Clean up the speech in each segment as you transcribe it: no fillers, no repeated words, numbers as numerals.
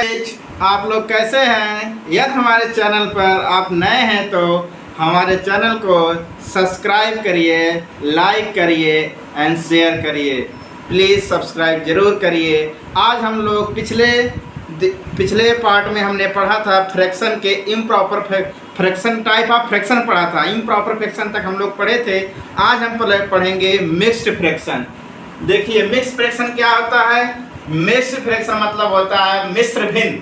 आप लोग कैसे हैं? यदि हमारे चैनल पर आप नए हैं तो हमारे चैनल को सब्सक्राइब करिए, लाइक करिए एंड शेयर करिए। प्लीज़ सब्सक्राइब ज़रूर करिए। आज हम लोग पिछले पार्ट में हमने पढ़ा था फ्रैक्शन के improper fraction, type of fraction पढ़ा था। इम्प्रॉपर फ्रैक्शन तक हम लोग पढ़े थे। आज हम पढ़ेंगे मिक्स्ड फ्रैक्शन। देखिए मिक्स्ड फ्रैक्शन क्या होता है। मिक्स्ड फ्रैक्शन मतलब होता है मिश्र भिन्न,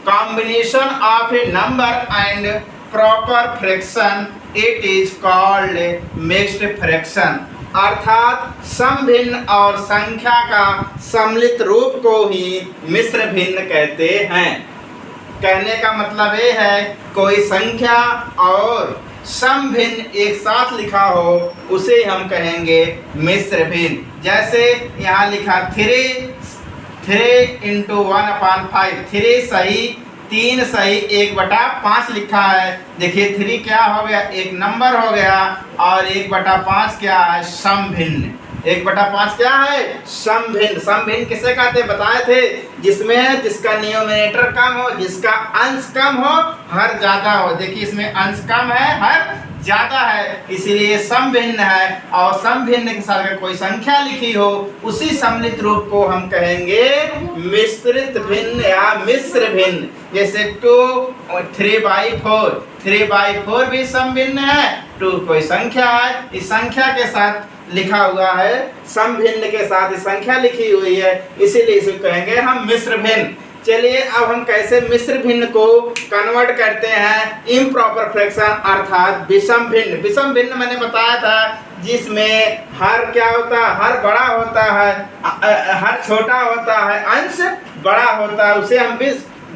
combination of A number and proper fraction, it is called mixed fraction. अर्थात समभिन्न और संख्या का सम्मिलित रूप को ही मिश्र भिन्न कहते हैं। कहने का मतलब ये है कोई संख्या और समभिन्न एक साथ लिखा हो उसे हम कहेंगे मिश्र भिन्न। जैसे यहाँ लिखा 3 इंटू 1/5, 3 सही 3 सही 1/5 लिखा है। देखिए 3 क्या हो गया, एक नंबर हो गया, और 1/5 क्या है, समभिन्न। 1/5 क्या है, समभिन्न। समभिन्न किसे कहते हैं बताए थे, जिसका न्यूमरेटर कम हो, जिसका अंश कम हो, हर ज्यादा हो। देखिए इसमें अंश कम है, हर ज्यादा है, इसीलिए समभिन्न है। और समभिन्न के साथ अगर कोई संख्या लिखी हो उसी सम्मिलित रूप को हम कहेंगे मिश्रित भिन्न या मिश्र भिन्न। जैसे 2 3/4, 3/4 भी समभिन्न है। 2 कोई संख्या है, इस संख्या के साथ लिखा हुआ है, समभिन्न के साथ इस संख्या लिखी हुई है, इसीलिए इसे कहेंगे हम मिश्र भिन्न। चलिए अब हम कैसे मिश्र भिन्न को कन्वर्ट करते हैं इम्प्रॉपर फ्रैक्शन अर्थात विषम भिन्न। विषम भिन्न मैंने बताया था जिसमें हर क्या होता है, हर बड़ा होता है, हर छोटा होता है, अंश बड़ा होता है, उसे हम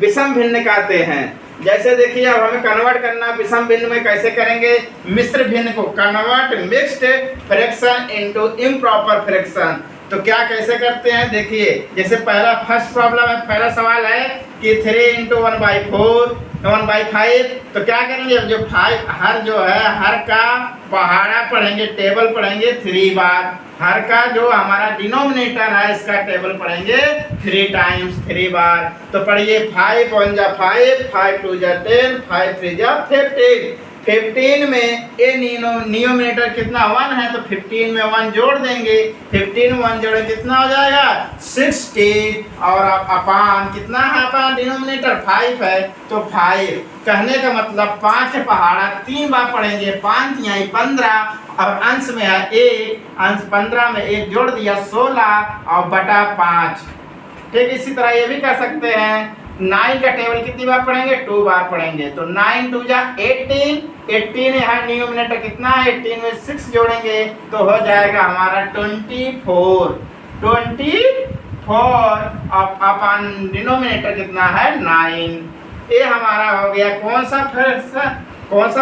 विषम भिन्न कहते हैं। जैसे देखिए अब हमें कन्वर्ट करना विषम भिन्न में कैसे करेंगे, मिश्र भिन्न को convert mixed fraction into improper fraction. तो क्या कैसे करते हैं, देखिए जैसे फर्स्ट प्रॉब्लम है, पहला सवाल है कि 3 इंटू 1/5, तो क्या करेंगे, अब जो 5 हर जो है, हर का पहाड़ा पढ़ेंगे, टेबल पढ़ेंगे 3 बार। हर का जो हमारा डिनोमिनेटर है इसका टेबल पढ़ेंगे 3 टाइम्स 3 बार। तो पढ़िए 5 1 जा 5, 5 2 जा 10, 5 3 जा 15। 15 में ए न्यूमरेटर कितना 1 है, तो 15 में 1 जोड़ देंगे। 15 में 1 जोड़ेंगे कितना हो जाएगा 60, और अपान कितना है, अपान डिनोमिनेटर 5 है तो 5। कहने का मतलब 5 पहाड़ा 3 बार पढ़ेंगे, 5 यहाँ 15, और अंश में है 1, अंश 15 में 1 जोड़ दिया 16 और बटा 5। ठीक, इसी तरह ये भी कर सकते हैं। 9 का टेबल कितनी बार पढ़ेंगे, 2 बार पढ़ेंगे, तो 9 2 जा 18, 18 यहाँ न्यूमरेटर कितना है, 18 में 6 जोड़ेंगे तो हो जाएगा हमारा 24 अपन डिनोमिनेटर कितना है 9। ये हमारा हो गया कौन सा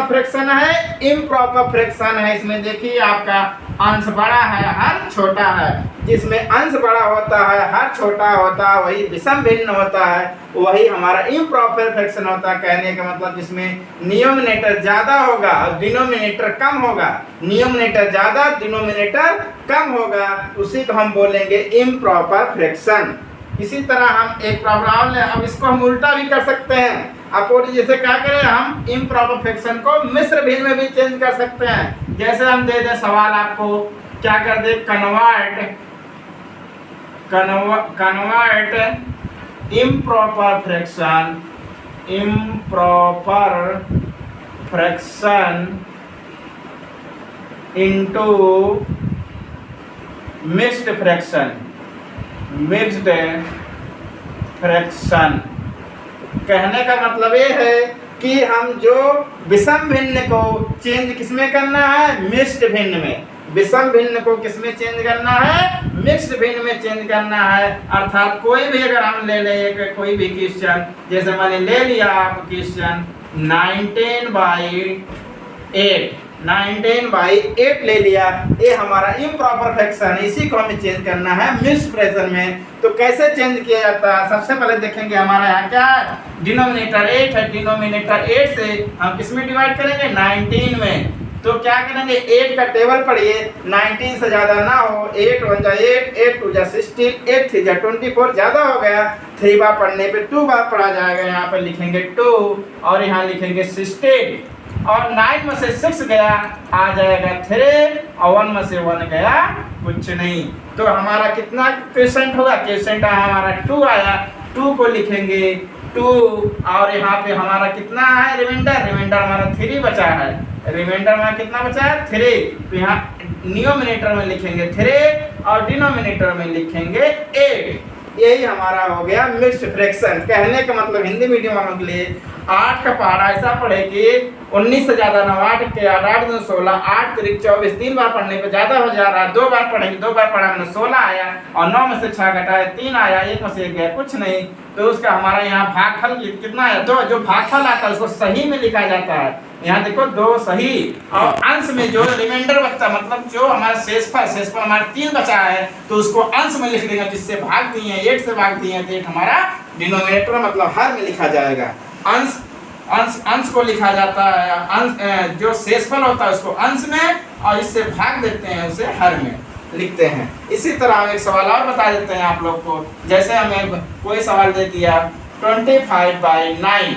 फ्रैक्शन है, इम्प्रॉपर फ्रैक्शन है। इसमें देखिए आपका अंश बड़ा है, हर छोटा है। जिसमें अंश बड़ा होता है, हर छोटा होता है, वही विषम भिन्न होता है, वही हमारा इम्प्रॉपर फ्रैक्शन होता है। कहने का मतलब जिसमें न्यूमरेटर ज्यादा होगा और डिनोमिनेटर कम होगा, न्यूमरेटर ज्यादा डिनोमिनेटर कम होगा, उसी को हम बोलेंगे इम्प्रॉपर फ्रैक्शन। इसी तरह हम एक प्रॉब्लम ले, अब इसको हम उल्टा भी कर सकते हैं। अपोजिट जैसे क्या करें, हम इम्प्रॉपर फ्रैक्शन को मिश्र भिन्न में भी चेंज कर सकते हैं। जैसे हम दे दे सवाल आपको, क्या कर दे, convert improper fraction into mixed fraction. कहने का मतलब ये है कि हम जो विषम भिन्न को चेंज किसमें करना है, मिक्स्ड भिन्न में। विषम भिन्न को किसमें चेंज करना है, मिक्स्ड भिन्न में चेंज करना है। अर्थात कोई भी अगर हम ले ले कोई भी क्वेश्चन, जैसे मैंने ले लिया आप क्वेश्चन 19/8 ले लिया, ये हमारा इम्प्रॉपर फ्रैक्शन है, इसी को हमें चेंज करना है मिक्स्ड फ्रैक्शन में। तो कैसे चेंज किया जाता है, सबसे पहले देखेंगे हमारा यहाँ क्या है, डिनोमिनेटर 8 है, डिनोमिनेटर 8 से हम किस में डिवाइड करेंगे 19 में। तो क्या करेंगे, 8 का टेबल पढ़िए, 19 से ज़्यादा ना हो। 8 1 जा 8, 8 2 जा 16, 8 3 जा 24, ज़्यादा हो गया 3 बार पढ़ने पे 2 बार पढ़ा जाएगा। यहाँ पे लिखेंगे 2 और यहाँ लिखेंगे 16 और 9 में से 6 गया आ जाएगा 3 और 1 में से 1 गया कुछ नहीं। तो हमारा कितना क्वेश्चन होगा, क्वेश्चन हमारा 2 आया। 2 को लिखेंगे 2 और यहाँ पे हमारा कितना है रिमाइंडर, रिमाइंडर हमारा 3 बचा है। रिमाइंडर में कितना बचा है 3, तो यहाँ न्यूमरेटर में लिखेंगे 3 और डिनोमिनेटर में लिखेंगे 8। यही हमारा हो गया मिक्स्ड फ्रैक्शन। कहने का मतलब हिंदी मीडियम वालों के लिए 8 का पहाड़ा ऐसा पढ़े कि 19 से ज़्यादा 9, 8 के 8 8 2 16, 8 3 24, 3 बार पढ़ने पे ज़्यादा हो जा रहा है। 2 बार पढ़ेंगे, 2 बार पढ़ा मैंने 16 आया और 9 में से 6 घटाया 3 आया, 1 में से 1 गया कुछ नहीं। तो उसका हमारा यहाँ भागफल कितना है 2। जो भागफल आता है उसको सही में लिखा जाता है। यहाँ देखो 2 सही और अंश में जो रिमाइंडर बचता मतलब जो हमारा शेषफल हमारा 3 बचा है तो उसको अंश में लिख देंगे, जिससे भाग दिए 8 से भाग दिए तो 8 हमारा डिनोमिनेटर मतलब हर में लिखा जाएगा। अंश को लिखा जाता है, जो शेषफल होता है उसको अंश में और इससे भाग देते हैं उसे हर में लिखते हैं। इसी तरह हम एक सवाल और बता देते हैं आप लोग को। जैसे हमें कोई सवाल दे दिया 25/9,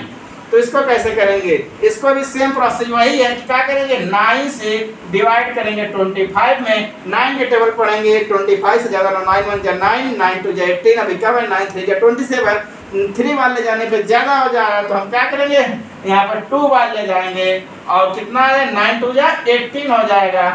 तो इसको कैसे करेंगे, इसको भी सेम प्रोसेस वही है कि क्या करेंगे 9 से डिवाइड करेंगे 25 में। 9 के टेबल पढ़ेंगे, 25 से ज़्यादा 9 1 जा 9, 9 2 जा 18, अभी क्या है 9 3 जा 27। 3 बार ले जाने पे ज़्यादा हो जा रहा है तो हम क्या करेंगे यहाँ पर 2 बार ले जाएंगे और कितना है 9 2 जा 18 हो जाएगा।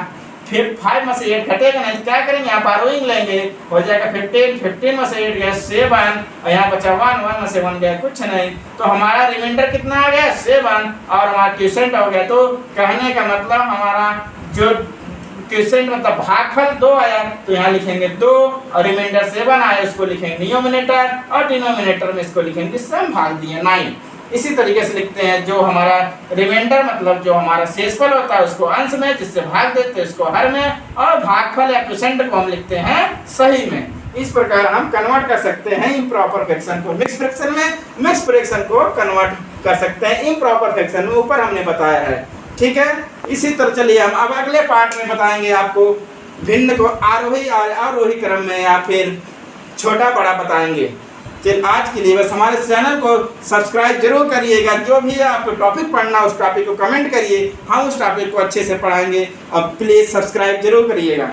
फिर 5 में से 8 घटेगा नहीं, क्या करेंगे यहाँ पर रोइंग लेंगे, हो जाएगा 15 में से 8 गया 7 और यहाँ बचा 1 में से 1 गया कुछ नहीं। तो हमारा रिमाइंडर कितना आ गया 7 और हमारा क्वोशिएंट हो गया। तो कहने का मतलब हमारा जो क्वोशिएंट मतलब भागफल 2 आया तो यहाँ लिखेंगे 2 और रिमाइंडर 7 आया उसको लिखेंगे न्यूमरेटर और डिनोमिनेटर में इसको लिखेंगे सम भाग दिए 9। इसी तरीके से लिखते हैं जो हमारा रिमाइंडर मतलब जो हमारा शेषफल होता है उसको अंश में, जिससे भाग देते हैं उसको हर में, और भागफल या क्वोशिएंट को हम लिखते हैं सही में। इस प्रकार हम कन्वर्ट कर सकते हैं इम्प्रॉपर फ्रैक्शन को मिक्स फ्रैक्शन में, मिक्स फ्रैक्शन को कन्वर्ट कर सकते हैं इम्प्रॉपर फ्रैक्शन में। ऊपर हमने बताया है, ठीक है। इसी तरह चलिए हम अब अगले पार्ट में बताएंगे आपको भिन्न को आरोही क्रम में या फिर छोटा बड़ा बताएंगे। चल आज के लिए बस हमारे चैनल को सब्सक्राइब जरूर करिएगा। जो भी आपको टॉपिक पढ़ना उस टॉपिक को कमेंट करिए, हम उस टॉपिक को अच्छे से पढ़ाएंगे। अब प्लीज़ सब्सक्राइब जरूर करिएगा।